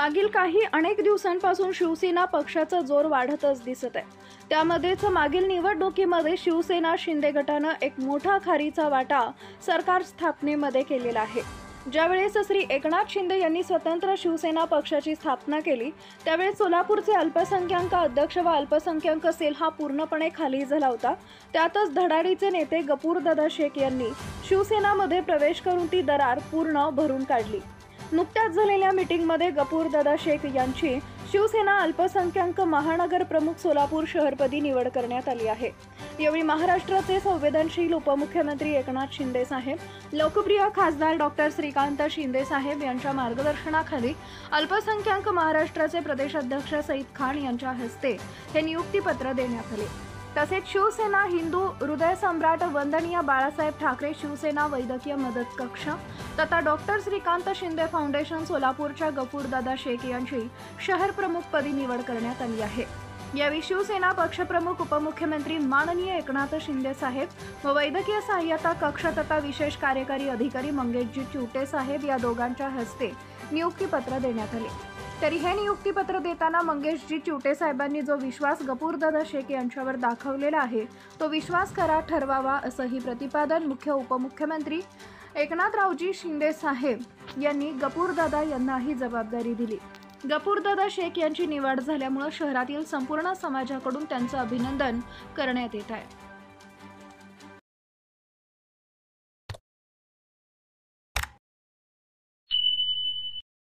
मागील अनेक दिवसांपासून शिवसेना पक्षाचा जोर वाढतच दिसत आहे। त्यामध्येच मागील निवडणुकीमध्ये शिवसेना शिंदे गटानं एक मोठा खारीचा वाटा सरकार स्थापनेमध्ये केलेला आहे। ज्यावेळेस श्री एकनाथ शिंदे यांनी स्वतंत्र शिवसेना पक्षाची स्थापना केली त्यावेळी सोलापूरचे अल्पसंख्याक अध्यक्ष व अल्पसंख्याक सेल हा पूर्णपणे खाली झाला होता। त्यातच धडाडीचे नेते गफूरदादा शेख यांनी शिवसेनामध्ये प्रवेश करून ती दरार पूर्ण भरून काढली। नुकत्याच झालेल्या मीटिंगमध्ये गफूरदादा शेख यांची शिवसेना अल्पसंख्याक महानगर प्रमुख सोलापूर शहरपदी निवड करण्यात आली आहे। यावेळी महाराष्ट्राचे संवेदनशील उपमुख्यमंत्री एकनाथ शिंदे साहेब, लोकप्रिय खासदार डॉक्टर श्रीकांत शिंदे साहेब यांच्या मार्गदर्शनाखाली अल्पसंख्याक महाराष्ट्राचे प्रदेशाध्यक्ष सईद खान यांच्या हस्ते हे नियुक्तीपत्र देण्यात आले। तसेच शिवसेना हिंदू हृदय सम्राट वंदनीय बाळासाहेब ठाकरे शिवसेना वैद्यकीय मदत कक्ष तथा डॉक्टर श्रीकांत शिंदे फाउंडेशन सोलापूरच्या गफूरदादा शेख यांची शहर प्रमुखपदी निवड करण्यात आली आहे। यावेळी शिवसेना पक्षप्रमुख उपमुख्यमंत्री माननीय एकनाथ शिंदे साहेब व वैद्यकीय सहाय्यता कक्ष तथा विशेष कार्यकारी अधिकारी मंगेशजी चिवटे साहेब या दोघांच्या हस्ते नियुक्तीपत्र देण्यात आले। तरी हे नियुक्तीपत्र देताना मंगेशजी चिवटे साहेबांनी जो विश्वास गफूरदादा शेख यांच्यावर दाखवलेला आहे तो विश्वास खरा ठरवावा असंही प्रतिपादन मुख्य उपमुख्यमंत्री एकनाथरावजी शिंदे साहेब यांनी गफूरदादा यांना ही जबाबदारी दिली। गफूरदादा शेख यांची निवड झाल्यामुळे शहरातील संपूर्ण समाजाकडून त्यांचं अभिनंदन करण्यात येत आहे।